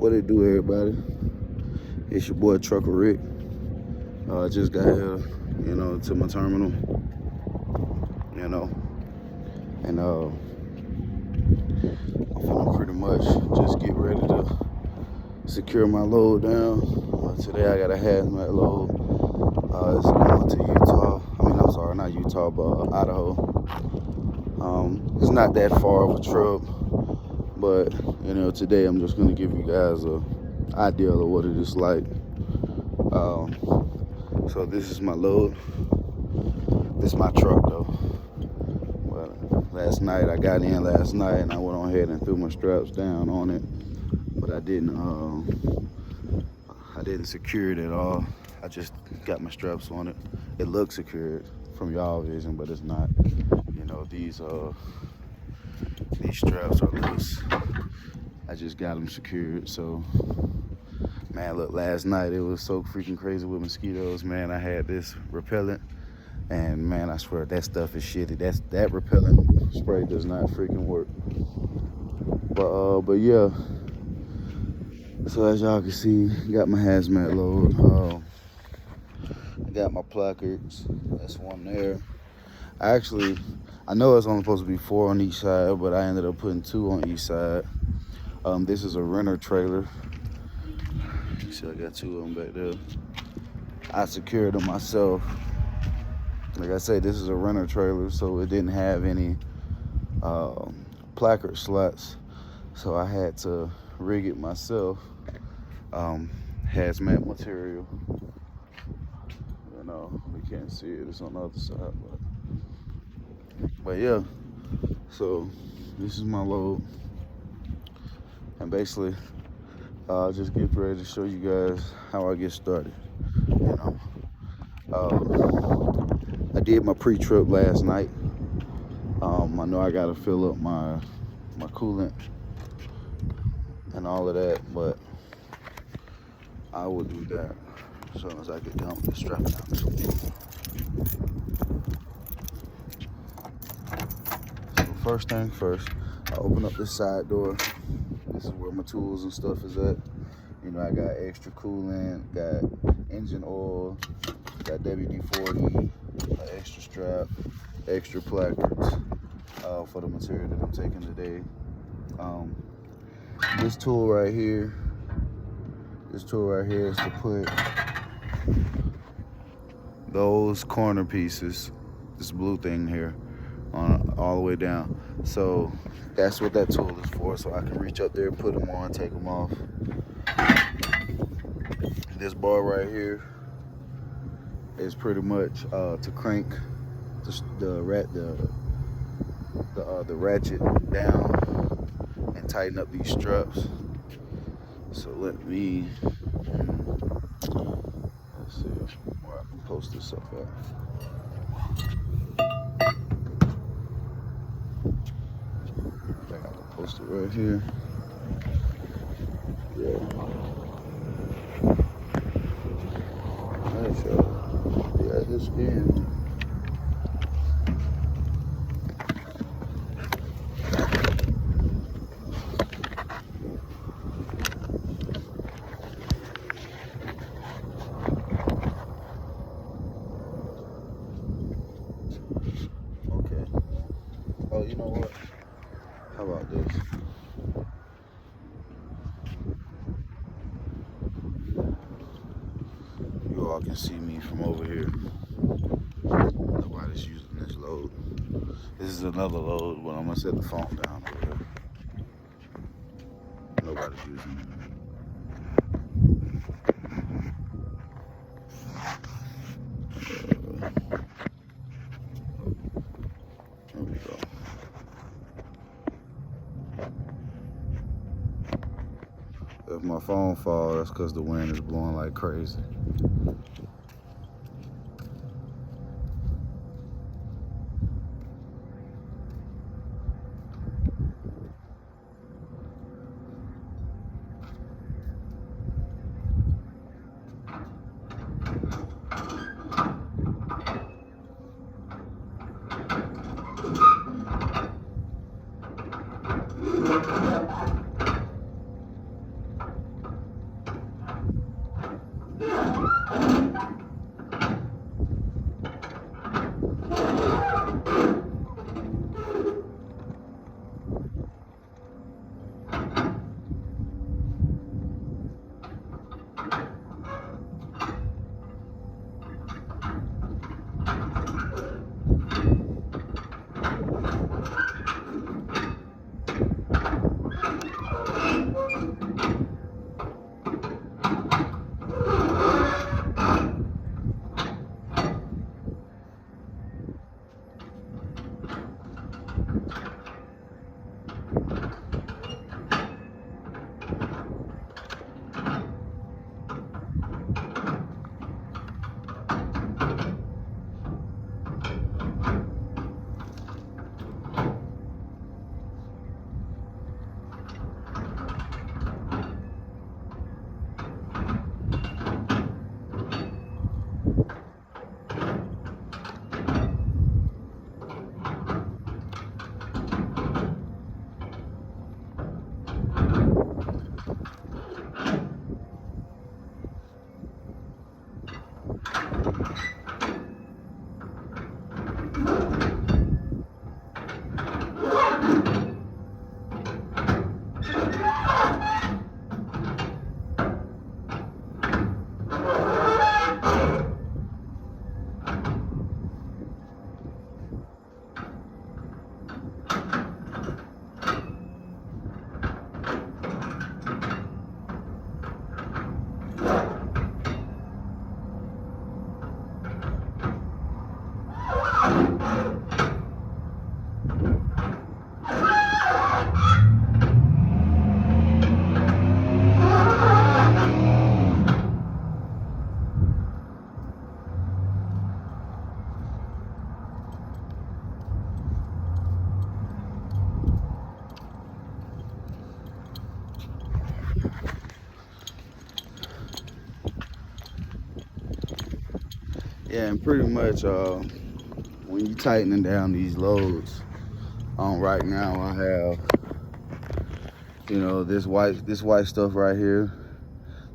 What it do, everybody? It's your boy Trucker Rick. I just got here, to my terminal, and I'm finna pretty much just get ready to secure my load down. Today I got a hazmat load. It's going to Utah. I'm sorry, not Utah, but Idaho. It's not that far of a trip, but today I'm just gonna give you guys a idea of what it is like. So this is my load. This is my truck though. Well, last night I got in and I went on ahead and threw my straps down on it, but I didn't secure it at all. I just got my straps on it. It looks secured from y'all vision, but it's not. These straps are loose. I just got them secured. So, man, look, last night it was so freaking crazy with mosquitoes, man. I had this repellent, and man, I swear that stuff is shitty. That repellent spray does not freaking work. But yeah. So as y'all can see, got my hazmat load. I got my placards. That's one there. I know it's only supposed to be 4 on each side, but I ended up putting 2 on each side. This is a renter trailer. You see, I got 2 of them back there. I secured them myself. Like I said, this is a renter trailer, so it didn't have any placard slots, so I had to rig it myself. Hazmat material. We can't see it. It's on the other side, but yeah. So this is my load, and basically, I'll just get ready to show you guys how I get started. I did my pre-trip last night. I know I gotta fill up my coolant and all of that, but I will do that as soon as I get done with the strap down. So first thing first, I open up this side door. This is where my tools and stuff is at. I got extra coolant, got engine oil, got WD-40, an extra strap, extra placards for the material that I'm taking today. This tool right here is to put those corner pieces, this blue thing here, on all the way down. So that's what that tool is for, so I can reach up there, put them on, take them off. This bar right here is pretty much to crank the ratchet down and tighten up these straps. So let's see where I can post this up at. I think I can post it right here. Yeah. Nice, yeah, his skin. Okay. Oh, you know what? How about this? You all can see me from over here. Nobody's using this load. This is another load, but I'm gonna set the phone down over here. Nobody's using it. There we go. If my phone falls, that's because the wind is blowing like crazy. Yeah, and pretty much when you tightening down these loads, right now I have, this white stuff right here.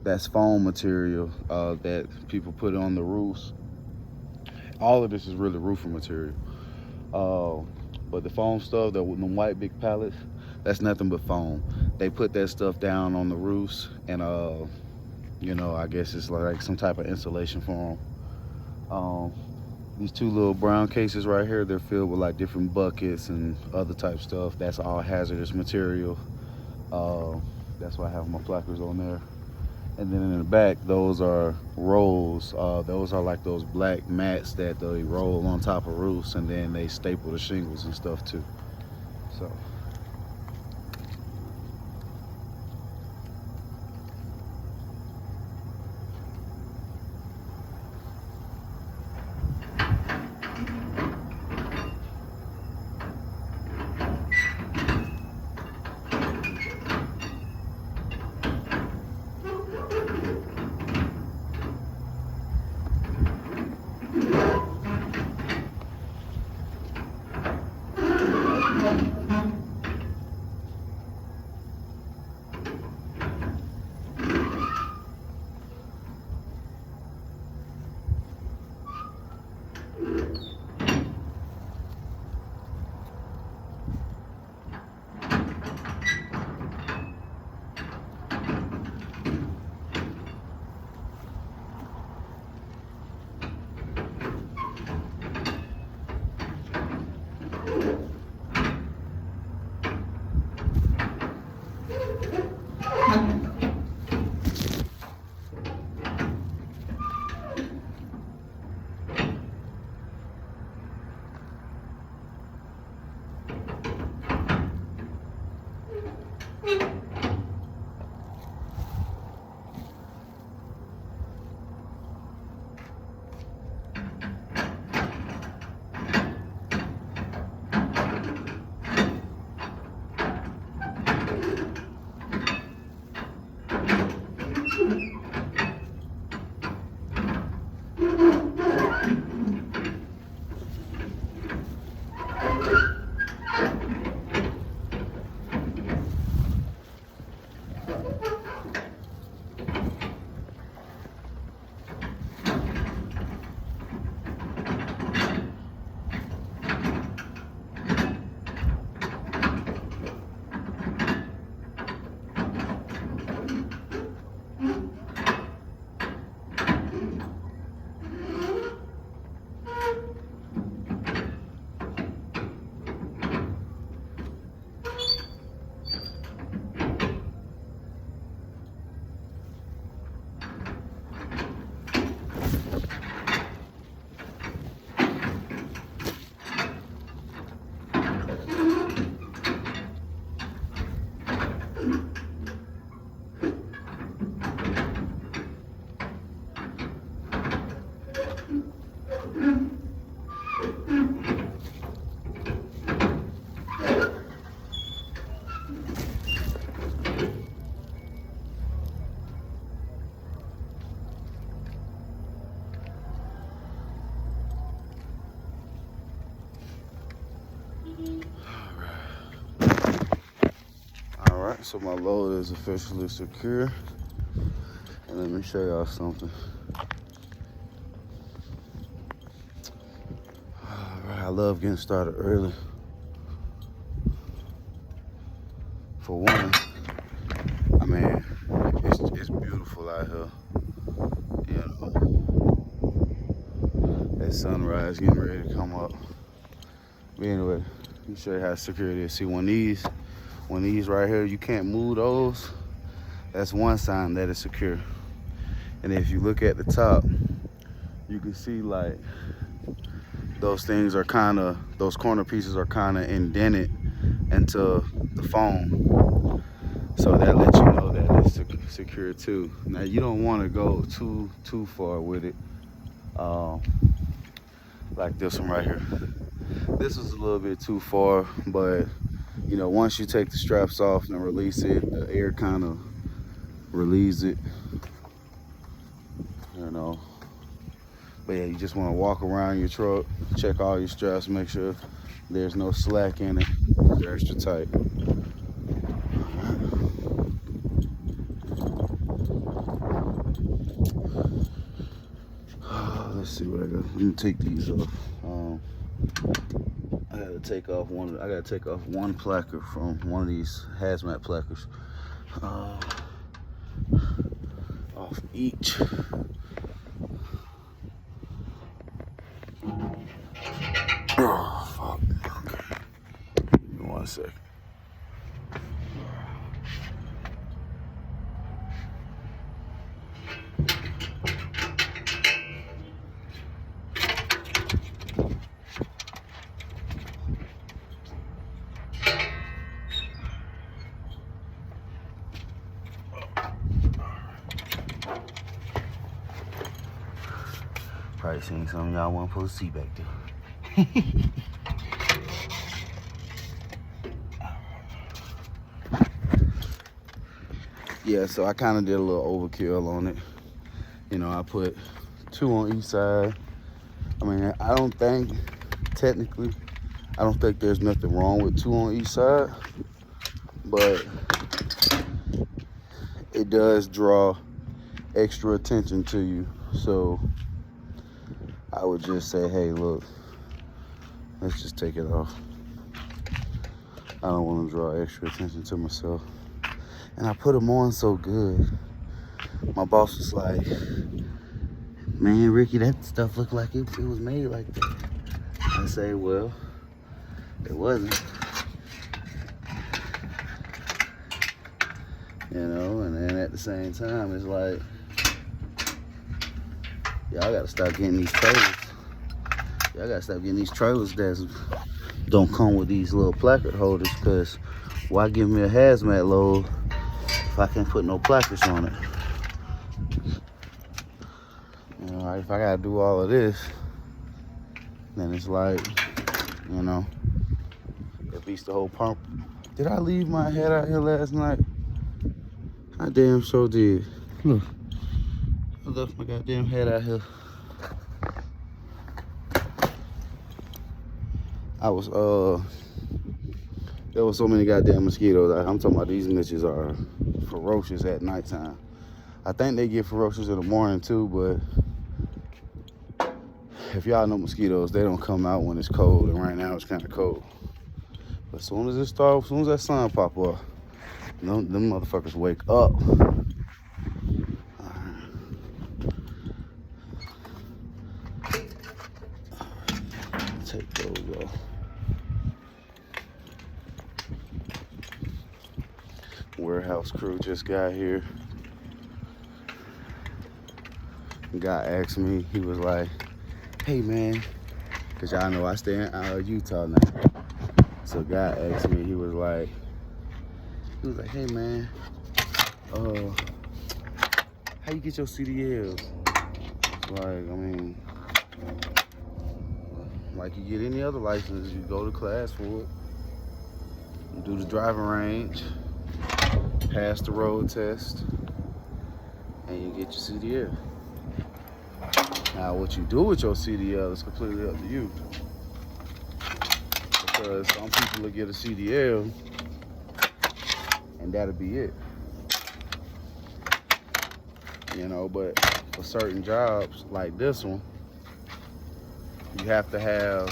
That's foam material that people put on the roofs. All of this is really roofing material. But the foam stuff, the white big pallets, that's nothing but foam. They put that stuff down on the roofs, and I guess it's like some type of insulation for them. These two little brown cases right here, they're filled with like different buckets and other type stuff. That's all hazardous material. That's why I have my placards on there. And then in the back, those are rolls. Those are like those black mats that they roll on top of roofs, and then they staple the shingles and stuff too. So. So my load is officially secure. And let me show y'all something. All right, I love getting started early. For one, I mean, it's beautiful out here. You know, that sunrise getting ready to come up. But anyway, let me show you how secure it is. See, when these right here, you can't move those. That's one sign that it's secure. And if you look at the top, you can see like those things are those corner pieces are kind of indented into the foam. So that lets you know that it's secure too. Now you don't want to go too far with it, like this one right here. This is a little bit too far, but you know, once you take the straps off and release it, the air kind of relieves it. You know, but yeah, you just want to walk around your truck, check all your straps, make sure there's no slack in it. They're extra tight. Let's see what I got. Let me take these off. I gotta take off one placard from one of these hazmat placards. Off each. Oh, fuck. Okay. Give me 1 second. Probably seen something y'all weren't supposed to see back there. Yeah, so I kind of did a little overkill on it. You know, I put 2 on each side. I mean, I don't think there's nothing wrong with 2 on each side, but it does draw extra attention to you. So I would just say, hey, look, let's just take it off. I don't want to draw extra attention to myself. And I put them on so good. My boss was like, man, Ricky, that stuff looked like it was made like that. I say, well, it wasn't. You know, and then at the same time, it's like, y'all gotta stop getting these trailers. Y'all gotta stop getting these trailers that don't come with these little placard holders, because why give me a hazmat load if I can't put no placards on it? You know, if I gotta do all of this, then it's like, you know, it beats the whole pump. Did I leave my head out here last night? I damn sure did. Look, I left my goddamn head out here. There was so many goddamn mosquitoes. I'm talking about these bitches are ferocious at nighttime. I think they get ferocious in the morning too, but if y'all know mosquitoes, they don't come out when it's cold, and right now it's kind of cold. But as soon as that sun pop up, them motherfuckers wake up. Take those off. Warehouse crew just got here. Guy asked me, he was like, hey man, cause y'all know I stay in Utah now. So guy asked me, he was like, hey man, how you get your CDLs? Like, I mean, like you get any other license, you go to class for it, you do the driving range, pass the road test, and you get your CDL. Now, what you do with your CDL is completely up to you. Because some people will get a CDL and that'll be it. You know, but for certain jobs like this one, you have to have,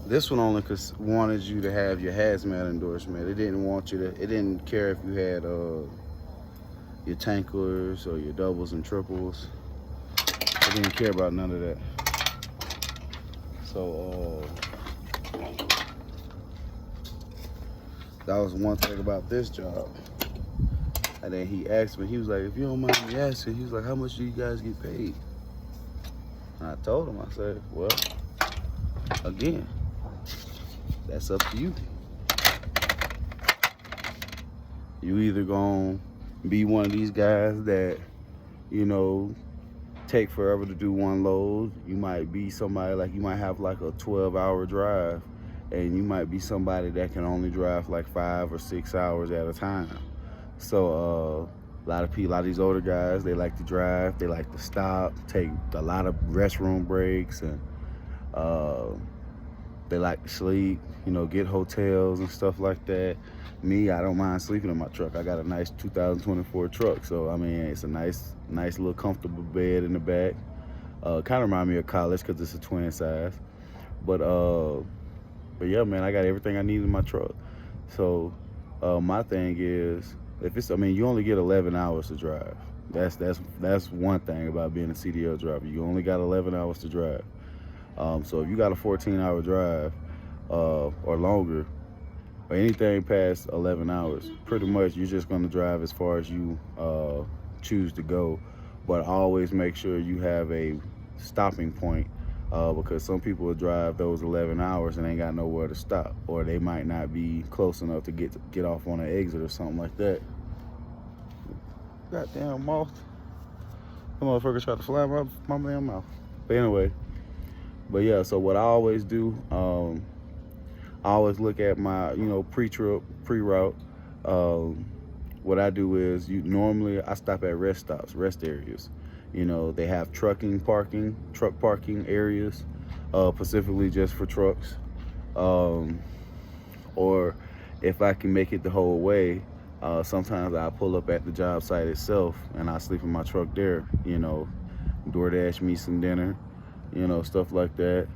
this one only wanted you to have your hazmat endorsement. It didn't want you to, it didn't care if you had your tankers or your doubles and triples. It didn't care about none of that. So that was one thing about this job. And then he asked me, he was like, if you don't mind me asking, he was like, how much do you guys get paid? And I told him, I said, well, again, that's up to you. You either gonna be one of these guys that, you know, take forever to do one load. You might be somebody like, you might have like a 12-hour drive, and you might be somebody that can only drive like 5 or 6 hours at a time. So a lot of people, a lot of these older guys, they like to drive, they like to stop, take a lot of restroom breaks, and they like to sleep, you know, get hotels and stuff like that. Me, I don't mind sleeping in my truck. I got a nice 2024 truck, so I mean, it's a nice little comfortable bed in the back. Kind of remind me of college because it's a twin size. But yeah, man, I got everything I need in my truck. So my thing is, if it's, I mean, you only get 11 hours to drive. That's one thing about being a CDL driver. You only got 11 hours to drive. So if you got a 14-hour drive or longer, or anything past 11 hours, pretty much you're just gonna drive as far as you choose to go. But always make sure you have a stopping point, because some people will drive those 11 hours and ain't got nowhere to stop, or they might not be close enough to get off on an exit or something like that. Goddamn moth. That motherfucker tried to fly my damn mouth. But anyway, but yeah, so what I always do, I always look at my, you know, pre-trip, pre-route. What I do is, normally I stop at rest stops, rest areas. You know, they have truck parking areas, specifically just for trucks. Or if I can make it the whole way, sometimes I pull up at the job site itself and I sleep in my truck there, you know, DoorDash me some dinner, you know, stuff like that.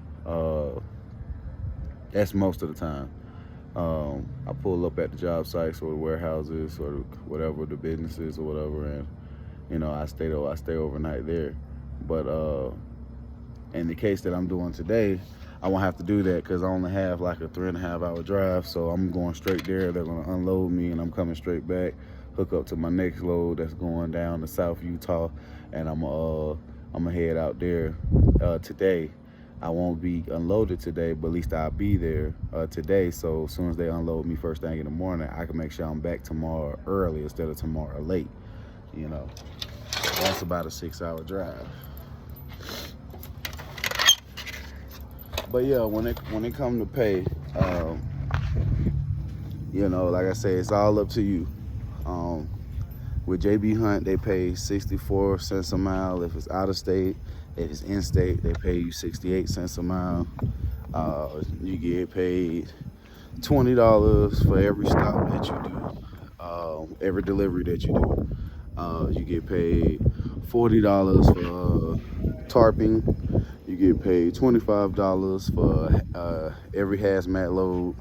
That's most of the time. I pull up at the job sites or the warehouses or whatever, the businesses or whatever, and you know, I stay overnight there. But in the case that I'm doing today, I won't have to do that because I only have like a 3.5-hour drive. So I'm going straight there. They're gonna unload me, and I'm coming straight back, hook up to my next load that's going down to South Utah, and I'm gonna head out there today. I won't be unloaded today, but at least I'll be there today. So as soon as they unload me first thing in the morning, I can make sure I'm back tomorrow early instead of tomorrow late. You know, that's about a 6-hour drive. But yeah, when it come to pay, you know, like I say, it's all up to you. With JB Hunt, they pay 64 cents a mile if it's out of state. If it's in state, they pay you 68 cents a mile. You get paid $20 for every stop that you do, every delivery that you do. You get paid $40 for tarping. You get paid $25 for every hazmat load,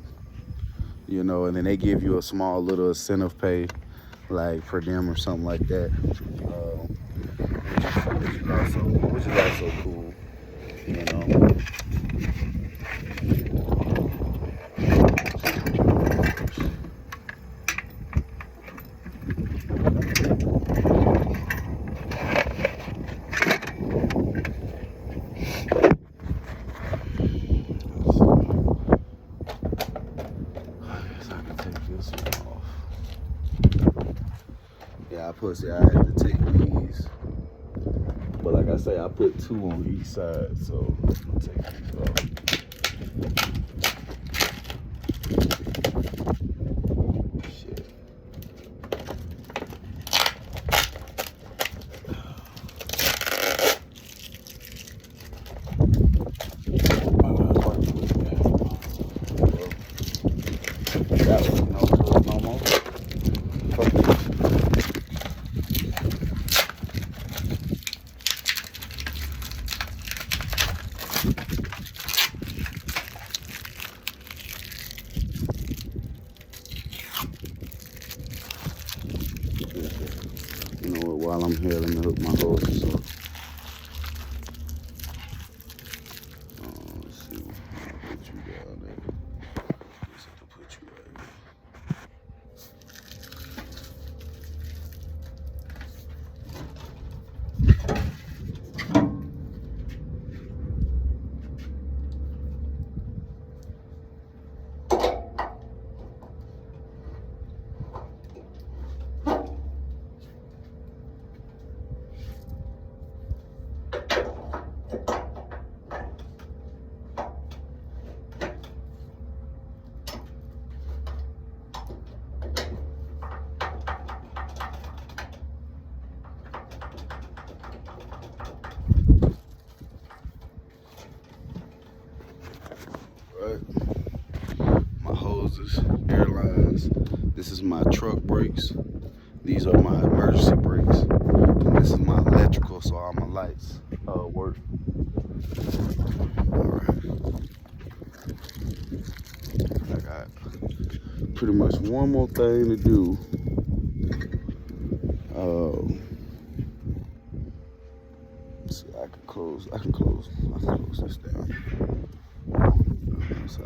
you know, and then they give you a small little incentive pay, like per diem or something like that, which is also cool, you know. I had to take these, but like I say, I put 2 on each side, so I'll take these off. Shit. That was no more. You know what, while I'm here, let me hook my hoses up. Let's see, I'll put you down there. Let's have to put you right here. Right. My hoses, airlines. This is my truck brakes. These are my emergency brakes. And this is my electrical, so all my lights work. Alright. I got pretty much one more thing to do. See, I can close this down. So,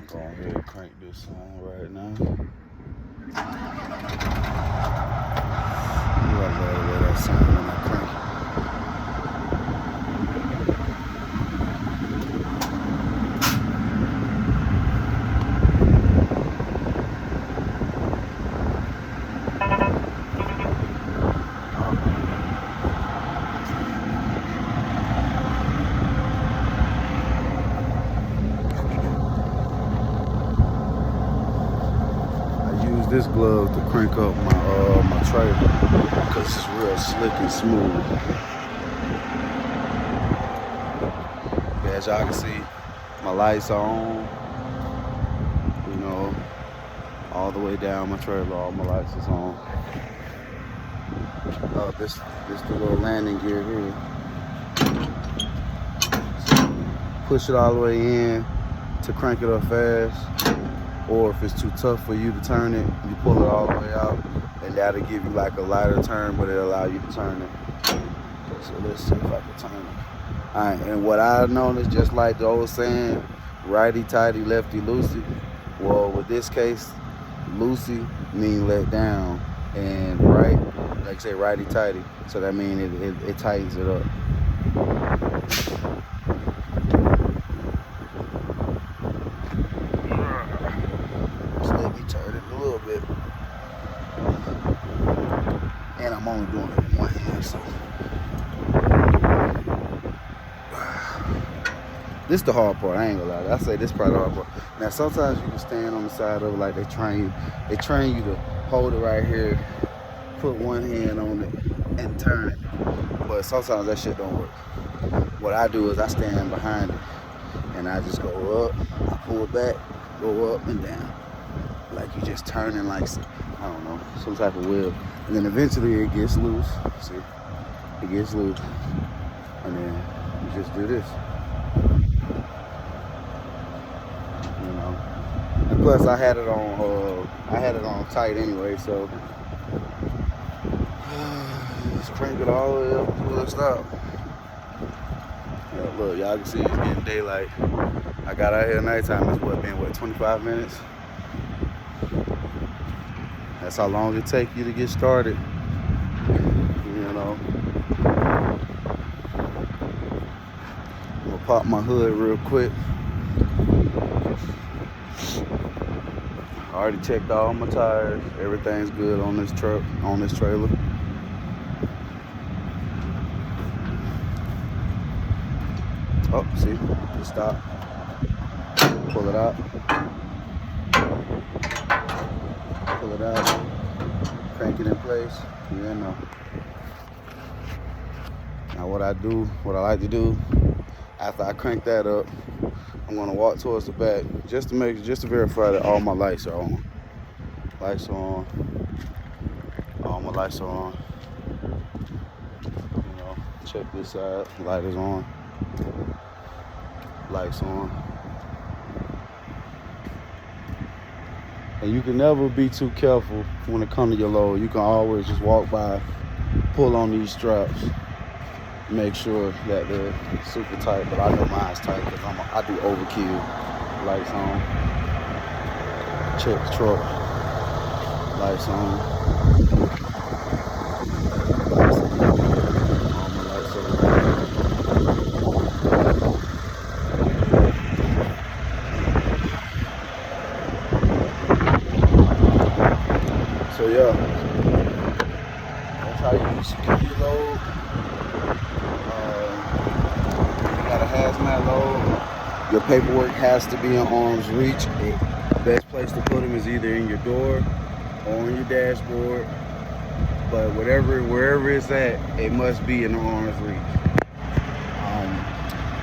go ahead and crank this on right now. I love the way that sound when I crank this glove to crank up my trailer because it's real slick and smooth. As y'all can see, my lights are on. You know, all the way down my trailer, all my lights is on. This the little landing gear here. So push it all the way in to crank it up fast. Or if it's too tough for you to turn it, you pull it all the way out, and that'll give you like a lighter turn, but it'll allow you to turn it. So let's see if I can turn it. All right, and what I noticed, just like the old saying, righty tighty, lefty loosey. Well, with this case, loosey means let down, and right, like say righty tighty. So that means it tightens it up. And I'm only doing it with one hand, so. This the hard part, I ain't gonna lie. I say this part the hard part. Now sometimes you can stand on the side of it like they train you to hold it right here, put one hand on it, and turn it. But sometimes that shit don't work. What I do is I stand behind it, and I just go up, I pull it back, go up and down. Like you just turning like, I don't know, some type of wheel. And then eventually it gets loose. See? It gets loose. And then you just do this. You know. And plus I had it on tight anyway, so just crank it all the way up until it stops. Yeah, look, y'all can see it's getting daylight. I got out here at nighttime. It's been 25 minutes? That's how long it takes you to get started. You know. I'm gonna pop my hood real quick. I already checked all my tires. Everything's good on this truck, on this trailer. Oh, see, just stop. Pull it out. Pull it out. crank it in place. You know. Now what I like to do, after I crank that up, I'm gonna walk towards the back just to verify that all my lights are on. Lights are on. All my lights are on. You know, check this side. Light is on. Lights on. And you can never be too careful when it comes to your load. You can always just walk by, pull on these straps, make sure that they're super tight. But I know mine's tight because I do overkill. Lights on. Check the truck. Lights on. Lights on. All my lights are on. So yeah, that's how you secure your load. You got a hazmat load. Your paperwork has to be in arm's reach. The best place to put them is either in your door or on your dashboard. But wherever it's at, it must be in arm's reach.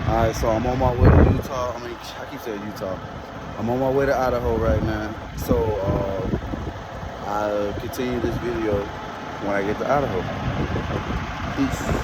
Alright, so I'm on my way to Utah. I keep saying Utah. I'm on my way to Idaho right now. So I'll continue this video when I get to Idaho. Peace.